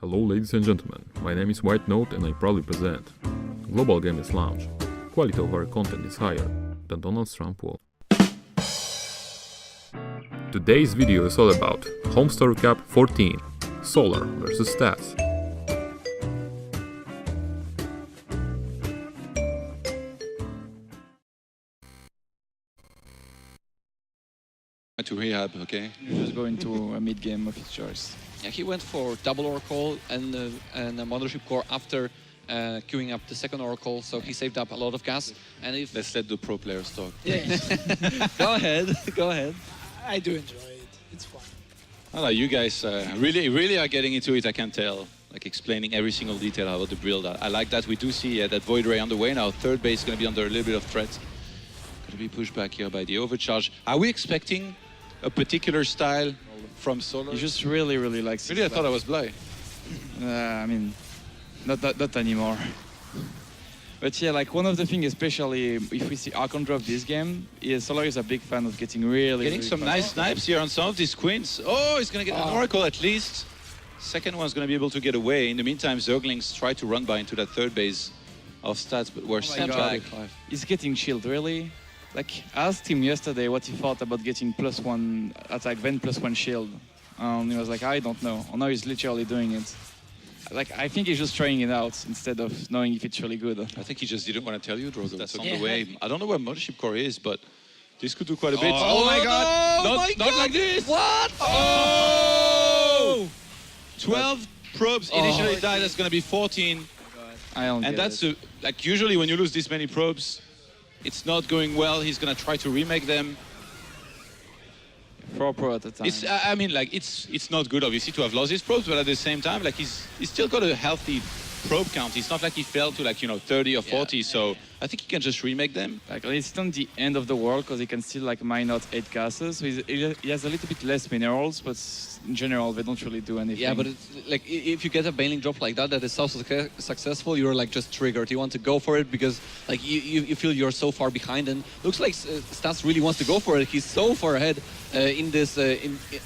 Hello ladies and gentlemen, my name is White Note and I proudly present Global Gamers Lounge. Quality of our content is higher than Donald Trump wall. Today's video is all about Homestory Cup 14, Solar vs Stats. To rehab, okay? He was going to a mid-game of his choice. Yeah, he went for double Oracle and a Mothership Core after queuing up the second Oracle, so he saved up a lot of gas. And if Let's let the pro players talk. go ahead, go ahead. I do enjoy it. It's fun. Well, you guys really are getting into it, I can tell. Like explaining every single detail about the build. I like that. We do see that Void Ray on the way now. Third base is going to be under a little bit of threat. Going to be pushed back here by the overcharge. Are we expecting a particular style from Solar? He just really likes Really, I thought I was Bly. I mean, not anymore. But yeah, like one of the things, especially if we see Archon drop this game, is Solar is a big fan of getting really Some fast. nice snipes here on some of these queens. Oh, he's going to get an Oracle at least. Second one's going to be able to get away. In the meantime, Zerglings try to run by into that third base of Stats, but we're sent back. He's getting shield, really. Like, I asked him yesterday what he thought about getting +1 attack, then +1 shield. He was like, I don't know. Oh, now he's literally doing it. Like, I think he's just trying it out instead of knowing if it's really good. I think he just didn't want to tell you, Drogo. That's on Yeah. the way. I don't know where Mothership Core is, but this could do quite a bit. Oh my God! Not like this! What? Oh! 12 probes initially died, that's going to be 14. I don't And get that's, it. like, usually when you lose this many probes, it's not going well. He's going to try to remake them. 4 pro at a time. It's, I mean, like, it's not good, obviously, to have lost his probes, but at the same time, like, he's still got a healthy probe count. It's not like he fell to, like, 30 or 40, so I think he can just remake them. Like, it's not the end of the world because he can still like mine out 8 gases. So he has a little bit less minerals, but in general they don't really do anything. Yeah, but it's like if you get a Baneling drop like that is so successful, you're like just triggered. You want to go for it because like you feel you're so far behind, and looks like Stats really wants to go for it. He's so far ahead in this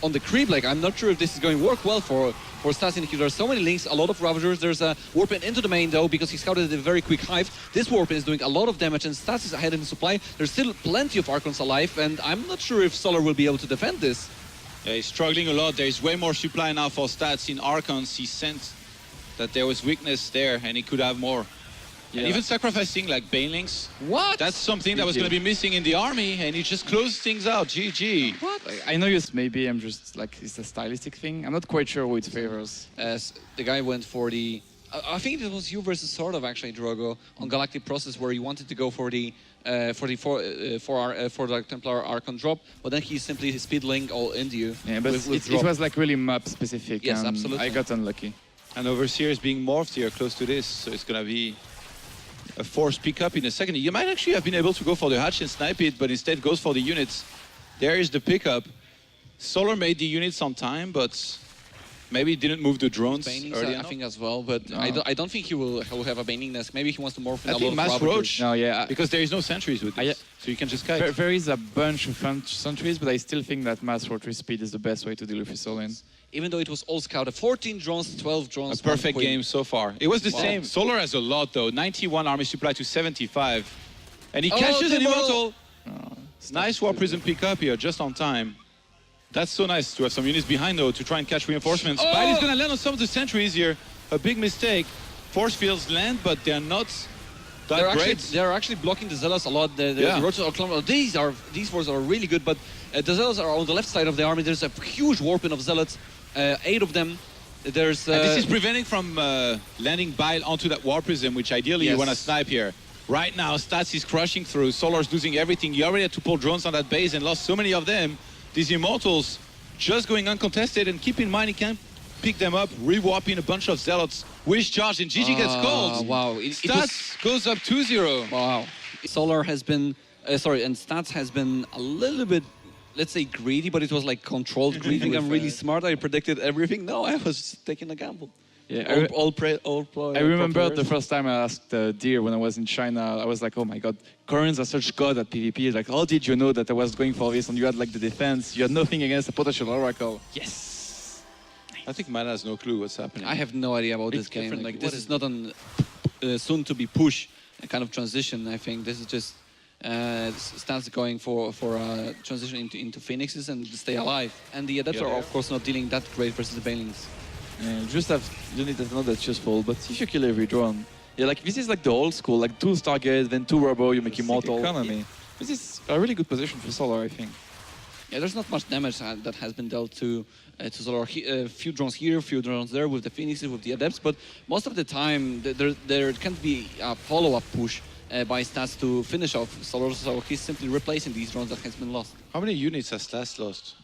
on the creep. Like I'm not sure if this is going to work well for Stats in here. There's so many links, a lot of Ravagers. There's a Warpin into the main though because he scouted a very quick hive. This Warpin is doing a lot of damage and Stats is ahead in the supply. There's still plenty of Archons alive, and I'm not sure if Solar will be able to defend this. Yeah, he's struggling a lot. There's way more supply now for Stats in Archons. He sensed that there was weakness there and he could have more. Yeah. And even sacrificing like Banelings. What? That's something that was going to be missing in the army, and he just closed things out. GG. What? Like, I know maybe I'm just like it's a stylistic thing. I'm not quite sure who it favors. As the guy went for the... I think it was you versus sort of actually, Drogo, on Galactic Process, where you wanted to go for the Templar Archon drop, but then he simply speedling all into you. Yeah, but it was like really map specific. Yes, and absolutely. I got unlucky. And Overseer is being morphed here close to this, so it's going to be a forced pickup in a second. You might actually have been able to go for the hatch and snipe it, but instead goes for the units. There is the pickup. Solar made the units on time, but maybe didn't move the drones Banelings, early I enough. think as well, but No. I don't think he will have a Baneling nest. Maybe he wants to morph in I a think lot of Mass Ravagers. Roach, No, yeah. because there is no sentries with this, so you can just kite. There is a bunch of sentries, but I still think that mass rotary speed is the best way to deal with Solin. Even though it was all scouted, 14 drones, 12 drones. A perfect one queen. game so far. It was the Wow. same. Solar has a lot though. 91 army supply to 75. And he Oh, catches an the Immortal. Oh, Nice War Prism pickup here, just on time. That's so nice to have some units behind though to try and catch reinforcements. Oh! But he's gonna land on some of the sentries here. A big mistake. Force fields land, but they're not that great. They're actually blocking the Zealots a lot. The Roaches are clumped. These forces are really good, but the Zealots are on the left side of the army. There's a huge warping of Zealots, 8 of them. There's And this is preventing from landing Bile onto that War Prism, which ideally you Yes. want to snipe here. Right now, Stats is crushing through. Solar's losing everything. You already had to pull drones on that base and lost so many of them. These Immortals just going uncontested, and keep in mind he can't pick them up, re-warping a bunch of Zealots. Wish charge, and GG gets called. Wow. Stats goes up 2-0. Wow. Solar has been, and Stats has been a little bit, let's say greedy, but it was like controlled greedy. I think I'm really smart. I predicted everything. No, I was just taking a gamble. Yeah, I remember the players. first time I asked Deer when I was in China, I was like, oh my god, Koreans are such god at PvP. Like, how did you know that I was going for this? And you had like the defense, you had nothing against a potential Oracle. Yes! I think Mana has no clue what's happening. I have no idea about It's this game. different. Like, What this is is not an soon to be push kind of transition. I think this is just Stance going for a transition into Phoenixes and stay alive. And the Adepts are of course not dealing that great versus the Banelings. Yeah, you need to know that's useful, but if you kill every drone, yeah, like this is like the old school, like 2 Stargates, then 2 Robo, you make immortal. Economy. This is a really good position for Solar, I think. Yeah, there's not much damage that has been dealt to Solar. A few drones here, a few drones there with the Phoenixes, with the Adepts, but most of the time there can't be a follow-up push by Stats to finish off Solar, so he's simply replacing these drones that has been lost. How many units has Stas lost?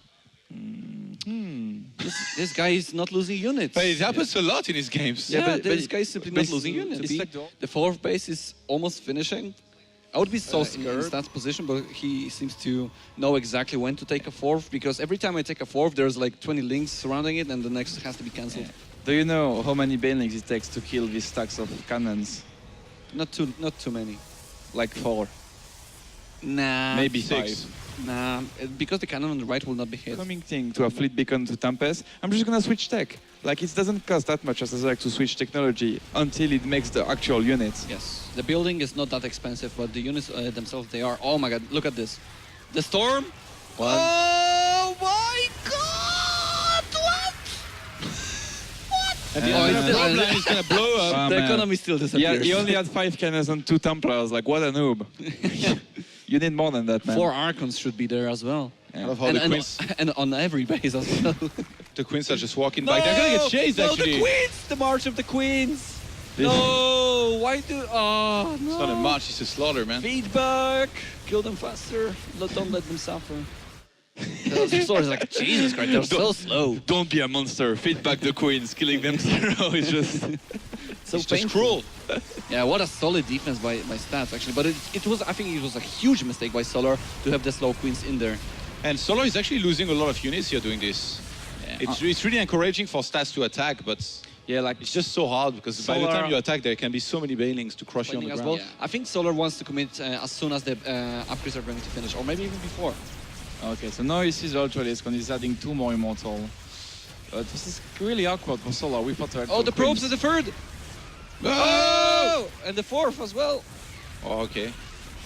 This guy is not losing units. But it happens a lot in his games. Yeah, but this but guy is simply not losing units. The 4th base is almost finishing. I would be so scared in Stats' position, but he seems to know exactly when to take a 4th, because every time I take a 4th, there's like 20 links surrounding it, and the next has to be cancelled. Do you know how many Banelings it takes to kill these stacks of cannons? Not too many. Like 4. Nah. Maybe 6. 5. Nah, because the cannon on the right will not be hit. Coming thing to a fleet beacon to Tempest, I'm just gonna switch tech. Like, it doesn't cost that much as I like to switch technology until it makes the actual units. Yes, the building is not that expensive, but the units themselves, they are. Oh my god, look at this. The storm. One. Oh my god! What? What? And the problem is going to blow up. Oh, the man. economy still Yeah, disappears. he only had 5 cannons and 2 Templars. Like, what a noob. You need more than that, man. 4 Archons should be there as well. I love how the Queens, And on every base as well. the Queens are just walking back. They're going to get chased, no, actually. the Queens! The March of the Queens! No! Why do... Oh, no. It's not a march, it's a slaughter, man. Feedback! Kill them faster. Don't let them suffer. The sword is like, Jesus Christ, they're so slow. Don't be a monster. Feed back the queens. Killing them 0 is just... So It's just painful. cruel. Yeah, what a solid defense by Stats, actually. But it was, I think it was a huge mistake by Solar to have the slow queens in there. And Solar is actually losing a lot of units here doing this. Yeah. It's really encouraging for Stats to attack, but Yeah, like... it's just so hard because by the Solar- time you attack, there can be so many Banelings to crush you on the As ground. well. I think Solar wants to commit as soon as the upgrades are going to finish, or maybe even before. Okay, so now he sees Ultralisk and he's adding 2 more Immortal. This is really awkward for Solar. We thought Oh, the probes are the 3rd! Oh! And the 4th as well. Oh, okay.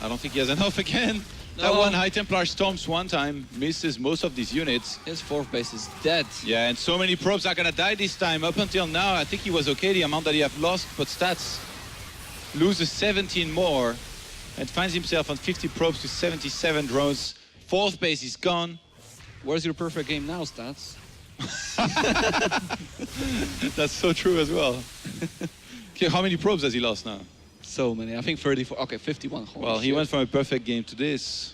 I don't think he has enough again. No. That one High Templar storms one time, misses most of these units. His 4th base is dead. Yeah, and so many probes are gonna die this time. Up until now, I think he was okay, the amount that he have lost, but Stats loses 17 more and finds himself on 50 probes to 77 drones. 4th base is gone. Where's your perfect game now, Stats? That's so true as well. Okay, how many probes has he lost now? So many. I think 34. Okay, 51. Holy Well, he shit. went from a perfect game to this.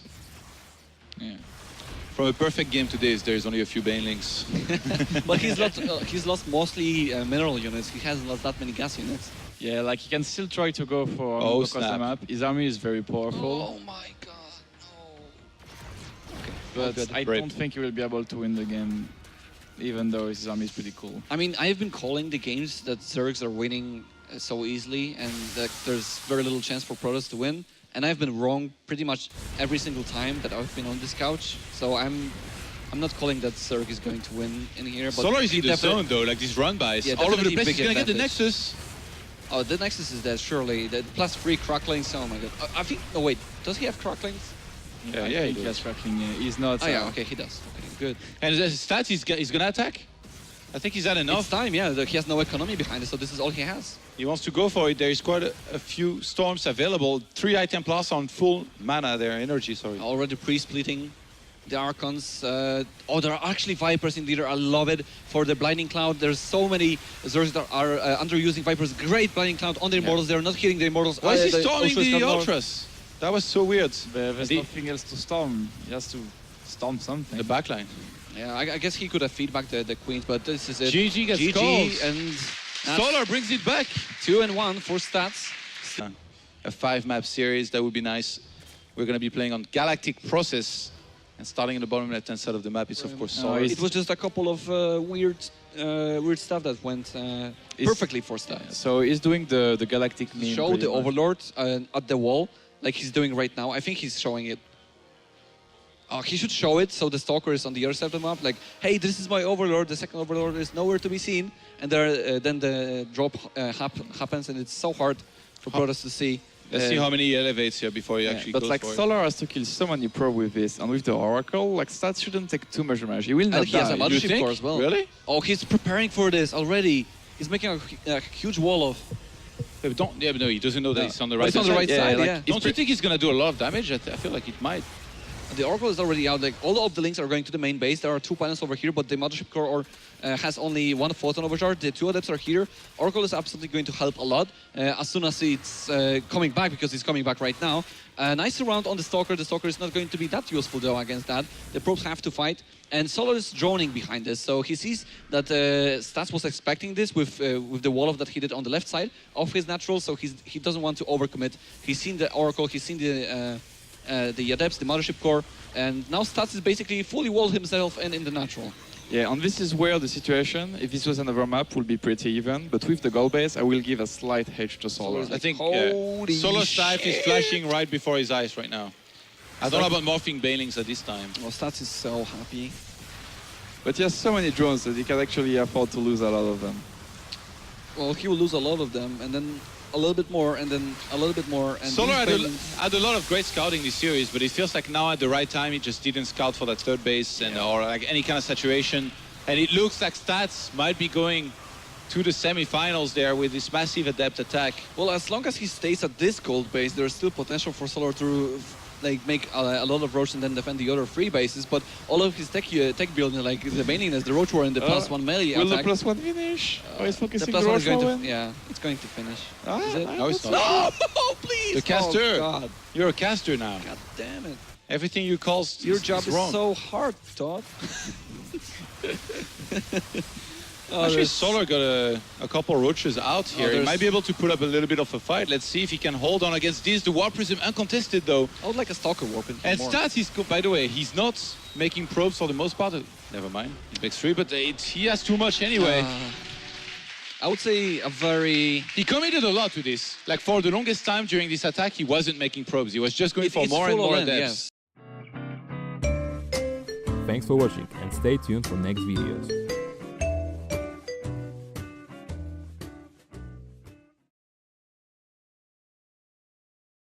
Yeah. From a perfect game to this, there's only a few Banelings. But he's lost mostly mineral units. He hasn't lost that many gas units. Yeah, like he can still try to go for Oh, across the snap. map. His army is very powerful, my god, no. Okay. but good. I Brave. don't think he will be able to win the game, even though his army is pretty cool. I mean, I've been calling the games that Zergs are winning so easily, and that there's very little chance for Protoss to win. And I've been wrong pretty much every single time that I've been on this couch. So I'm not calling that Zerg is going to win in here. But Solar is he in the definitely- zone though, like these run-bys. Yeah, all over the definitely place, big he's gonna get the advantage. Nexus. Oh, the Nexus is dead, surely. The +3 cracklings, oh my god. I think, oh wait, does he have cracklings? Yeah, I yeah, think he he has does. tracking. He's not. Oh yeah, okay, he does. Okay, good. And his stats, he's gonna attack. I think he's had It's enough. time, yeah. He has no economy behind it, so this is all he has. He wants to go for it. There is quite a few storms available. 3 item plus on full mana, their energy, sorry. Already pre-splitting the Archons. Oh, there are actually Vipers in there. I love it. For the Blinding Cloud, there's so many Zergs that are underusing Vipers. Great Blinding Cloud on the Immortals. They're not hitting the Immortals. Why is he The storming Ultras the come north. Ultras? That was so weird. There's The- nothing else to storm. He has to storm something. The backline. Yeah, I guess he could have feedbacked the Queens, but this is it. GG gets GG, calls. and that's Solar brings it back. 2-1 for Stats. A 5-map series, that would be nice. We're gonna be playing on Galactic Process. And starting in the bottom left-hand side of the map is of course Solar. It was just a couple of weird stuff that went perfectly for Stats. So he's doing the galactic meme. Show pretty the much. Overlord at the wall, like he's doing right now. I think he's showing it. He should show it so the Stalker is on the other side of the map. Like, hey, this is my Overlord. The second Overlord is nowhere to be seen. And there, then the drop happens, and it's so hard for Protoss to see. Let's see how many he elevates here before he actually but goes like for it. Solar has to kill so many probe with this, and with the Oracle, like Stats shouldn't take too much damage. He will not And he has a die. Mothership Core as well. Really? Oh, he's preparing for this already. He's making a huge wall of... But no, he doesn't know that he's on the But right he's on the right side, like, yeah. Don't you think he's going to do a lot of damage? I feel like it might. The Oracle is already out. Like, all of the links are going to the main base. There are 2 panels over here, but the Mothership Core has only 1 photon overcharge. The 2 adepts are here. Oracle is absolutely going to help a lot as soon as it's coming back, because it's coming back right now. Nice round on the Stalker. The Stalker is not going to be that useful though against that. The probes have to fight, and Solar is droning behind this. So he sees that Stats was expecting this with the wall of that he did on the left side of his natural. So he doesn't want to overcommit. He's seen the Oracle. He's seen the Adepts, the Mothership Core, and now Stats is basically fully walled himself in the natural. Yeah, and this is where the situation, if this was another map, would be pretty even. But with the goal base, I will give a slight hedge to Solar. I think Holy Solar Scythe is shit. flashing right before his eyes right now. I don't know about morphing Banelings at this time. Well, Stats is so happy. But he has so many drones that he can actually afford to lose a lot of them. Well, he will lose a lot of them, and then a little bit more, and then a little bit more. And Solar these had a lot of great scouting this series, but it feels like now at the right time he just didn't scout for that third base or like any kind of saturation. And it looks like Stats might be going to the semi-finals there with this massive adept attack. Well, as long as he stays at this gold base, there's still potential for Solar to like make a lot of Roach and then defend the other 3 bases. But all of his tech building, like the Baniness, the Roach War, and the +1 melee Will attack. the +1 finish? Or is The focusing +1 is Roach going to, Warren? yeah, it's going to finish. Ah, Is it? No, it's not. No, please! The caster. Oh, God. You're a caster now. God damn it. Everything you call Your job is wrong. so hard, Todd. Actually, Solar got a couple roaches out here. He there's- might be able to put up a little bit of a fight. Let's see if he can hold on against this. The War Prism uncontested though. I would like a Stalker warp in. And more. Stats, by the way, he's not making probes for the most part. Never mind, he makes 3, but he has too much anyway. I would say a very... He committed a lot to this. Like for the longest time during this attack, he wasn't making probes. He was just going for It's more and full more all in, adepts. yes. Thanks for watching and stay tuned for next videos.